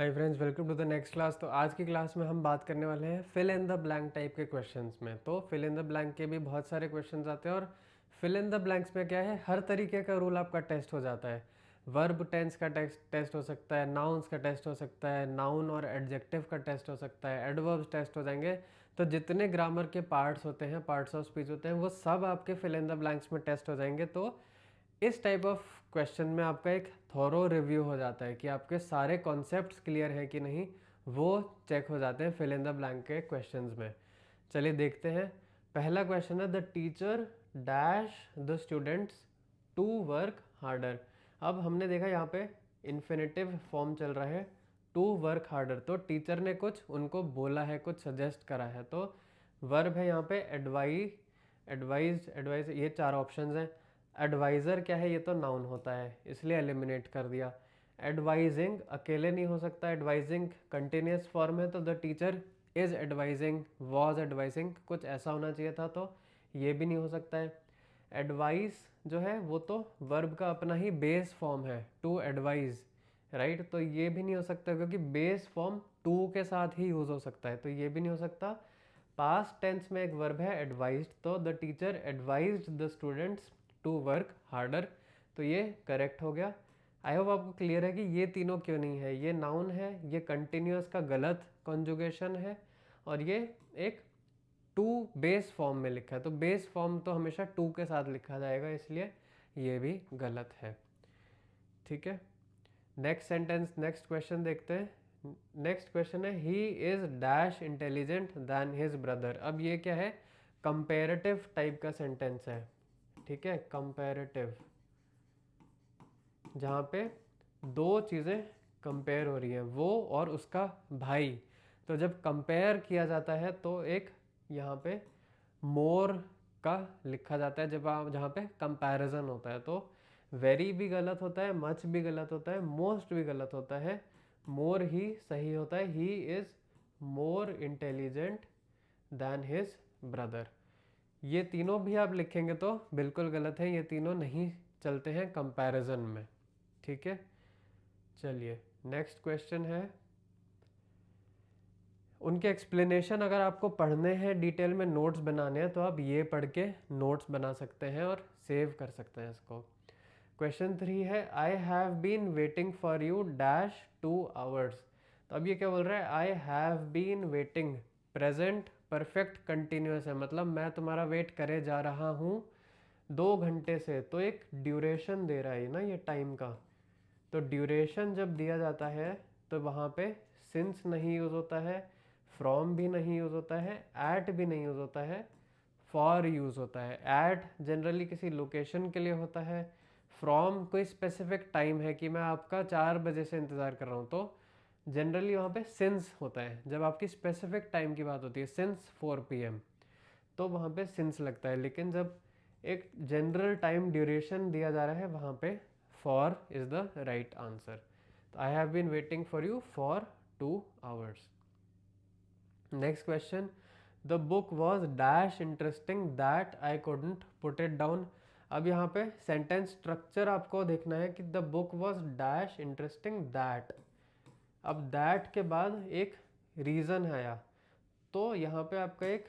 Hi friends, welcome to the next class. तो आज की क्लास में हम बात करने वाले हैं fill in the blank type के क्वेश्चंस में। तो फिल इन द ब्लैंक के भी बहुत सारे क्वेश्चंस आते हैं और फिल इन द ब्लैंक्स में क्या है, हर तरीके का रूल आपका टेस्ट हो जाता है। वर्ब टेंस का टेस्ट हो सकता है, नाउन्स का टेस्ट हो सकता है, नाउन और एडजेक्टिव का टेस्ट हो सकता है, एडवर्ब्स टेस्ट हो जाएंगे। तो जितने ग्रामर के पार्ट्स होते हैं, पार्ट्स ऑफ स्पीच होते हैं, वो सब आपके फिल इन द ब्लैंक्स में टेस्ट हो जाएंगे। तो इस टाइप ऑफ क्वेश्चन में आपका एक थॉरो रिव्यू हो जाता है कि आपके सारे कॉन्सेप्ट्स क्लियर हैं कि नहीं, वो चेक हो जाते हैं फिल इन द ब्लैंक के क्वेश्चंस में। चलिए देखते हैं। पहला क्वेश्चन है, the teacher dash the students to work harder. अब हमने देखा यहाँ पे इन्फिनेटिव फॉर्म चल रहा है, टू वर्क हार्डर। तो टीचर ने कुछ उनको बोला है, कुछ सजेस्ट करा है। तो वर्ब है यहाँ पे एडवाइज, ये चार ऑप्शंस हैं। एडवाइज़र क्या है, ये तो नाउन होता है, इसलिए एलिमिनेट कर दिया। एडवाइजिंग अकेले नहीं हो सकता, एडवाइजिंग कंटिन्यूस फॉर्म है, तो the teacher is advising, was advising, कुछ ऐसा होना चाहिए था, तो ये भी नहीं हो सकता है। एडवाइस जो है वो तो वर्ब का अपना ही बेस फॉर्म है, टू एडवाइज, राइट। तो ये भी नहीं हो सकता क्योंकि बेस फॉर्म टू के साथ ही यूज़ हो सकता है, तो ये भी नहीं हो सकता। पास्ट टेंस में एक वर्ब है एडवाइज्ड, तो the teacher advised the students to work harder, तो ये करेक्ट हो गया। आई होप आपको क्लियर है कि ये तीनों क्यों नहीं है। ये नाउन है, ये कंटिन्यूअस का गलत कॉन्जुगेशन है, और ये एक टू बेस फॉर्म में लिखा है। तो बेस फॉर्म तो हमेशा टू के साथ लिखा जाएगा, इसलिए ये भी गलत है। ठीक है, नेक्स्ट सेंटेंस, नेक्स्ट क्वेश्चन देखते हैं। नेक्स्ट क्वेश्चन है, he is dash intelligent than his brother. अब ये क्या है, कंपेरेटिव टाइप का सेंटेंस है। ठीक है, कंपेरेटिव, जहाँ पे दो चीज़ें कंपेयर हो रही हैं, वो और उसका भाई। तो जब कंपेयर किया जाता है तो एक यहाँ पे मोर का लिखा जाता है, जब आप जहाँ पे कंपैरिजन होता है। तो वेरी भी गलत होता है, मच भी गलत होता है, मोस्ट भी गलत होता है, मोर ही सही होता है। He is more intelligent than his brother. ये तीनों भी आप लिखेंगे तो बिल्कुल गलत है, ये तीनों नहीं चलते हैं कंपैरिजन में। ठीक है, चलिए नेक्स्ट क्वेश्चन है। उनके एक्सप्लेनेशन अगर आपको पढ़ने हैं, डिटेल में नोट्स बनाने हैं, तो आप ये पढ़ के नोट्स बना सकते हैं और सेव कर सकते हैं इसको। क्वेश्चन 3 है, I have been waiting for you dash 2 hours. तो अब ये क्या बोल रहा है, I have been waiting, present perfect continuous है, मतलब मैं तुम्हारा वेट करे जा रहा हूँ 2 घंटे से। तो एक ड्यूरेशन दे रहा है ना, ये टाइम का। तो ड्यूरेशन जब दिया जाता है तो वहाँ पे सिंस नहीं यूज़ होता है, फ्रॉम भी नहीं यूज़ होता है, एट भी नहीं यूज़ होता है, फॉर यूज़ होता है। एट जनरली किसी लोकेशन के लिए होता है, फ्रॉम कोई स्पेसिफिक टाइम है कि मैं आपका 4 बजे से इंतज़ार कर रहा हूँ, तो जनरली वहाँ पे सिंस होता है। जब आपकी स्पेसिफिक टाइम की बात होती है, सिंस 4 PM, तो वहाँ पे सिंस लगता है। लेकिन जब एक जनरल टाइम ड्यूरेशन दिया जा रहा है, वहाँ पे for is the right answer. तो I have been waiting for you for 2 hours. Next question, the book was dash interesting that I couldn't put it down. अब यहाँ पे सेंटेंस स्ट्रक्चर आपको देखना है कि the book was dash interesting that. अब that के बाद एक रीज़न है आया, तो यहाँ पे आपका एक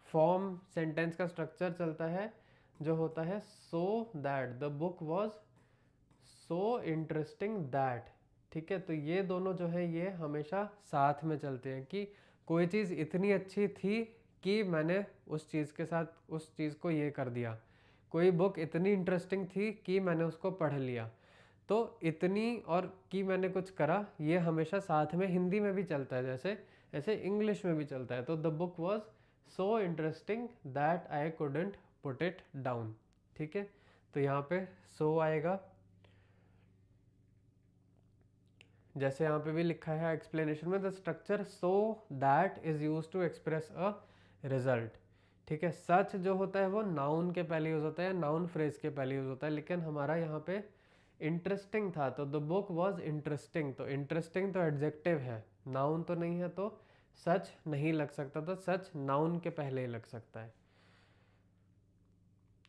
फॉर्म सेंटेंस का स्ट्रक्चर चलता है जो होता है so that the book was so interesting that. ठीक है, तो ये दोनों जो है ये हमेशा साथ में चलते हैं कि कोई चीज़ इतनी अच्छी थी कि मैंने उस चीज़ के साथ उस चीज़ को ये कर दिया। कोई बुक इतनी इंटरेस्टिंग थी कि मैंने उसको पढ़ लिया। तो इतनी और कि मैंने कुछ करा, ये हमेशा साथ में हिंदी में भी चलता है, जैसे ऐसे इंग्लिश में भी चलता है। तो the book was so interesting that I couldn't put it down. ठीक है, तो यहाँ पे सो आएगा, जैसे यहाँ पे भी लिखा है एक्सप्लेनेशन में, the structure so that is use to express a result. ठीक है, सच जो होता है वो नाउन के पहले यूज होता है, नाउन फ्रेज के पहले यूज होता है, लेकिन हमारा यहाँ पे इंटरेस्टिंग था, तो द बुक वॉज इंटरेस्टिंग। तो इंटरेस्टिंग तो एडजेक्टिव है, नाउन तो नहीं है, तो सच नहीं लग सकता, तो सच नाउन के पहले ही लग सकता है।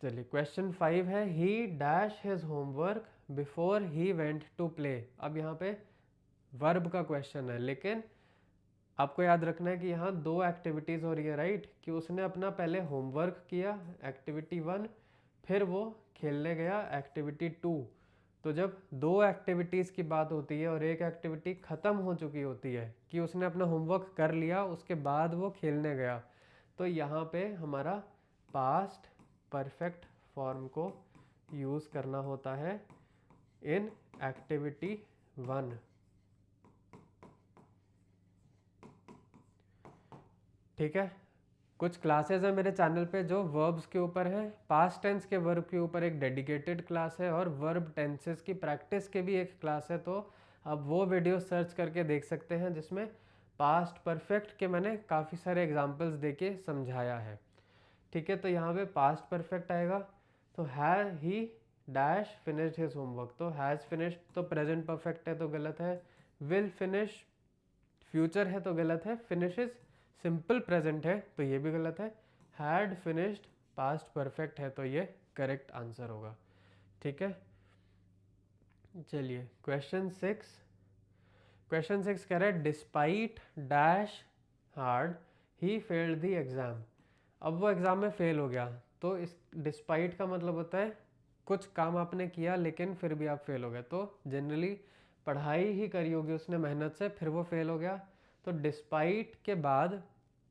चलिए क्वेश्चन 5 है, he dash his homework before he went to play. अब यहाँ पे वर्ब का क्वेश्चन है, लेकिन आपको याद रखना है कि यहाँ दो एक्टिविटीज़ हो रही है, राइट, कि उसने अपना पहले होमवर्क किया एक्टिविटी 1, फिर वो खेलने गया एक्टिविटी 2। तो जब दो एक्टिविटीज़ की बात होती है और एक एक्टिविटी ख़त्म हो चुकी होती है कि उसने अपना होमवर्क कर लिया उसके बाद वो खेलने गया, तो यहाँ पे हमारा पास्ट परफेक्ट फॉर्म को यूज़ करना होता है इन एक्टिविटी 1। ठीक है, कुछ क्लासेस हैं मेरे चैनल पे जो वर्ब्स के ऊपर हैं, पास्ट टेंस के वर्ब के ऊपर एक डेडिकेटेड क्लास है और वर्ब टेंसेस की प्रैक्टिस के भी एक क्लास है, तो आप वो वीडियो सर्च करके देख सकते हैं जिसमें पास्ट परफेक्ट के मैंने काफ़ी सारे एग्जांपल्स देके समझाया है। ठीक है, तो यहाँ पे पास्ट परफेक्ट आएगा, तो have he dash finished his homework, तो हैज़ फिनिश्ड तो प्रेजेंट परफेक्ट है तो गलत है, विल फिनिश फ्यूचर है तो गलत है, फिनिशेस सिंपल प्रेजेंट है तो ये भी गलत है, हैड फिनिश्ड पास्ट परफेक्ट है तो ये करेक्ट आंसर होगा। ठीक है, चलिए क्वेश्चन 6 कह रहा है despite dash hard he failed the exam. अब वो एग्ज़ाम में फेल हो गया, तो इस डिस्पाइट का मतलब होता है कुछ काम आपने किया लेकिन फिर भी आप फेल हो गए, तो जनरली पढ़ाई ही करी होगी उसने मेहनत से, फिर वो फेल हो गया। तो डिस्पाइट के बाद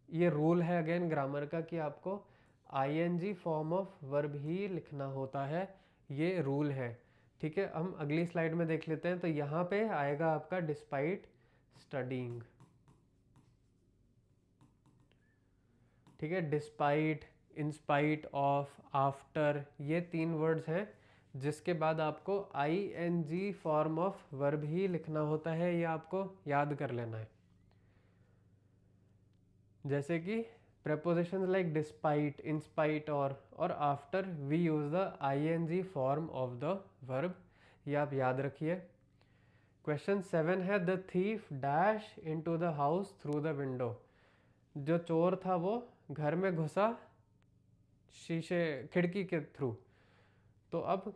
ये रूल है अगेन ग्रामर का कि आपको आईएनजी फॉर्म ऑफ वर्ब ही लिखना होता है, ये रूल है। ठीक है, हम अगली स्लाइड में देख लेते हैं, तो यहाँ पे आएगा आपका डिस्पाइट स्टडीइंग। ठीक है, डिस्पाइट, इंस्पाइट ऑफ, आफ्टर, ये 3 वर्ड्स हैं जिसके बाद आपको आईएनजी फॉर्म ऑफ वर्ब ही लिखना होता है, ये आपको याद कर लेना है। जैसे कि prepositions लाइक डिस्पाइट, इंस्पाइट और after we use the ING form of the verb, ये आप याद रखिए। क्वेश्चन 7 है the thief dash into the house through the window. जो चोर था वो घर में घुसा शीशे खिड़की के थ्रू। तो अब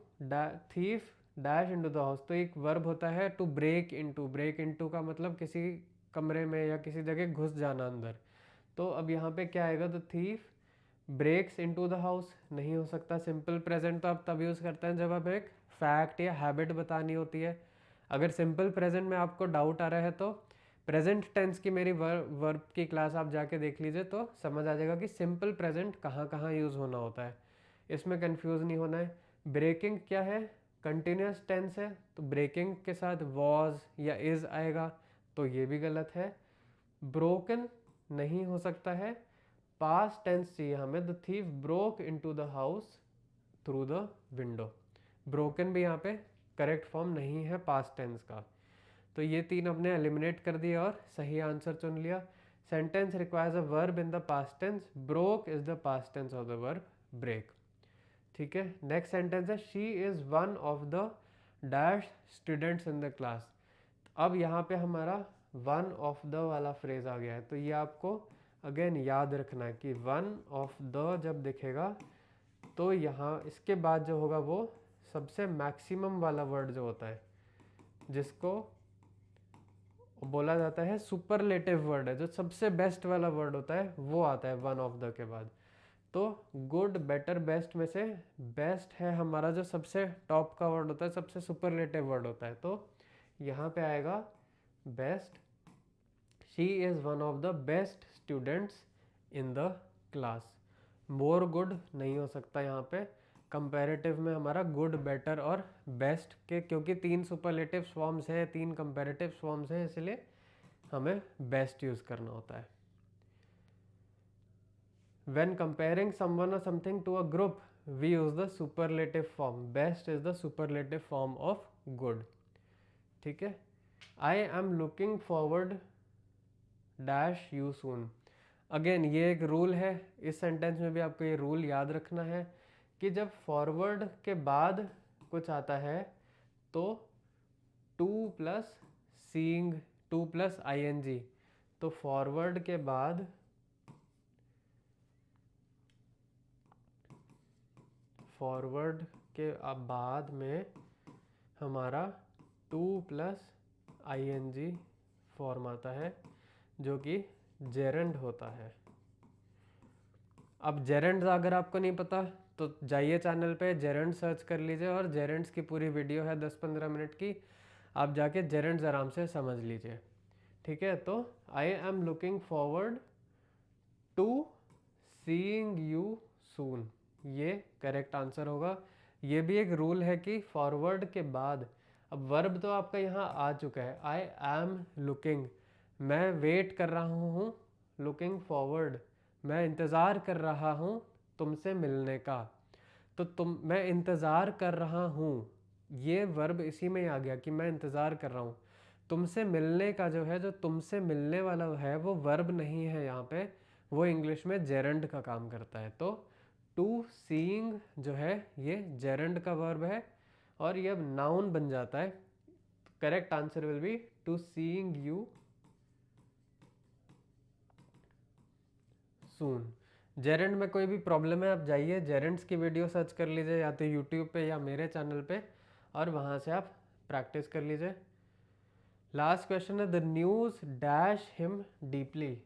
thief dash into the house, तो एक वर्ब होता है to break into, break into का मतलब किसी कमरे में या किसी जगह घुस जाना अंदर। तो अब यहाँ पे क्या आएगा, the thief breaks into the house नहीं हो सकता, सिंपल प्रेजेंट तो आप तब यूज़ करते हैं जब आप एक फैक्ट या हैबिट बतानी होती है। अगर सिंपल प्रेजेंट में आपको डाउट आ रहा है तो प्रेजेंट टेंस की मेरी वर्ब की क्लास आप जाके देख लीजिए, तो समझ आ जाएगा कि सिंपल प्रेजेंट कहाँ कहाँ यूज़ होना होता है, इसमें कंफ्यूज नहीं होना है। ब्रेकिंग क्या है, कंटिन्यूस टेंस है, तो ब्रेकिंग के साथ वॉज या इज़ आएगा, तो ये भी गलत है। ब्रोकन नहीं हो सकता है, पास्ट टेंस चाहिए हमें, the thief broke into the house through the window. Broken भी यहाँ पे करेक्ट फॉर्म नहीं है पास्ट टेंस का, तो ये 3 अपने एलिमिनेट कर दिए और सही आंसर चुन लिया। Sentence requires a verb in the past tense, broke is the past tense of the verb break. ठीक है, नेक्स्ट सेंटेंस है she is one of the dash students in the class. अब यहाँ पे हमारा वन ऑफ द वाला phrase आ गया है, तो ये आपको अगेन याद रखना है कि वन ऑफ द जब दिखेगा तो यहाँ इसके बाद जो होगा वो सबसे मैक्सिमम वाला वर्ड जो होता है, जिसको बोला जाता है सुपरलेटिव वर्ड है, जो सबसे बेस्ट वाला वर्ड होता है वो आता है वन ऑफ द के बाद। तो गुड, बेटर, बेस्ट में से बेस्ट है हमारा जो सबसे टॉप का वर्ड होता है, सबसे सुपरलेटिव वर्ड होता है, तो यहाँ पे आएगा best. She is one of the best students in the class. More good नहीं हो सकता यहाँ पे, कंपैरेटिव में हमारा गुड, बेटर और बेस्ट के, क्योंकि 3 सुपरलेटिव फॉर्म्स हैं, 3 कंपैरेटिव फॉर्म्स हैं, इसलिए हमें बेस्ट यूज़ करना होता है। When comparing someone or something to a group, we use the superlative form. Best is the superlative form of good. ठीक है, I am looking forward dash you soon. Again ये एक रूल है, इस sentence में भी आपको ये रूल याद रखना है कि जब फॉरवर्ड के बाद कुछ आता है तो to plus seeing, to plus ING, तो फॉरवर्ड के बाद बाद में हमारा टू प्लस ING फॉर्म आता है जो कि जेरेंड होता है। अब जेरेंड अगर आपको नहीं पता तो जाइए चैनल पे जेरेंड सर्च कर लीजिए और जेरेंड्स की पूरी वीडियो है 10-15 मिनट की, आप जाके जेरेंड्स आराम से समझ लीजिए। ठीक है, तो I am looking forward to seeing you soon, ये करेक्ट आंसर होगा। ये भी एक रूल है कि फॉरवर्ड के बाद, अब वर्ब तो आपका यहाँ आ चुका है, आई एम लुकिंग, मैं वेट कर रहा हूँ, लुकिंग फॉरवर्ड, मैं इंतज़ार कर रहा हूँ तुमसे मिलने का। तो मैं इंतज़ार कर रहा हूँ, ये वर्ब इसी में ही आ गया कि मैं इंतज़ार कर रहा हूँ। तुमसे मिलने का जो है, जो तुमसे मिलने वाला है वो वर्ब नहीं है यहाँ पे, वो इंग्लिश में जेरंड का काम करता है। तो टू सीइंग जो है ये जेरंड का वर्ब है और ये अब नाउन बन जाता है। Correct answer will be to seeing you soon. Gerund में कोई भी प्रॉब्लम है आप जाइए जेरेंड्स की वीडियो सर्च कर लीजिए या तो यूट्यूब पे या मेरे चैनल पे, और वहाँ से आप प्रैक्टिस कर लीजिए। लास्ट क्वेश्चन है the news dash him deeply.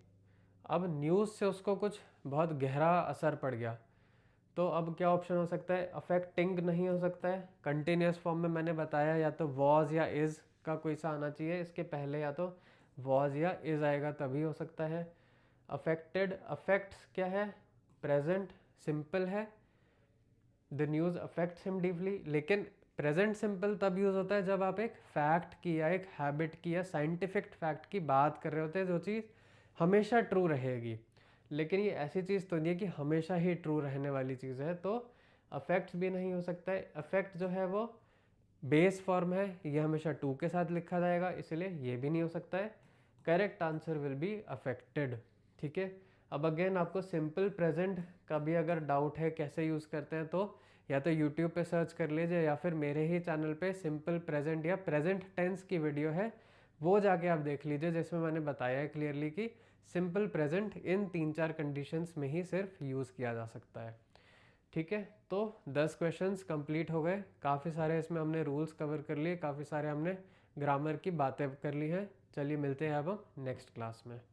अब न्यूज़ से उसको कुछ बहुत गहरा असर पड़ गया, तो अब क्या ऑप्शन हो सकता है? अफेक्टिंग नहीं हो सकता है, कंटिन्यूस फॉर्म में मैंने बताया या तो वॉज या इज़ का कोई सा आना चाहिए इसके पहले, या तो वॉज या इज़ आएगा तभी हो सकता है। अफेक्टेड, अफेक्ट्स क्या है? प्रेजेंट सिंपल है, the news affects him deeply, लेकिन प्रेजेंट सिंपल तब यूज़ होता है जब आप एक फैक्ट की या एक हैबिट की या साइंटिफिक फैक्ट की बात कर रहे होते हैं जो चीज़ हमेशा ट्रू रहेगी। लेकिन ये ऐसी चीज़ तो नहीं है कि हमेशा ही ट्रू रहने वाली चीज़ है, तो अफेक्ट्स भी नहीं हो सकता है। अफेक्ट जो है वो बेस फॉर्म है, ये हमेशा टू के साथ लिखा जाएगा, इसलिए ये भी नहीं हो सकता है। Correct answer will be affected. ठीक है, अब अगेन आपको सिंपल प्रेजेंट का भी अगर डाउट है कैसे यूज़ करते हैं, तो या तो यूट्यूब पे सर्च कर लीजिए या फिर मेरे ही चैनल पे सिंपल प्रेजेंट या प्रेजेंट टेंस की वीडियो है, वो जाके आप देख लीजिए, जिसमें मैंने बताया है क्लियरली कि सिंपल प्रेजेंट इन 3-4 कंडीशंस में ही सिर्फ यूज़ किया जा सकता है। ठीक है, तो 10 क्वेश्चंस कंप्लीट हो गए। काफ़ी सारे इसमें हमने रूल्स कवर कर लिए, काफ़ी सारे हमने ग्रामर की बातें कर ली हैं। चलिए मिलते हैं अब हम नेक्स्ट क्लास में।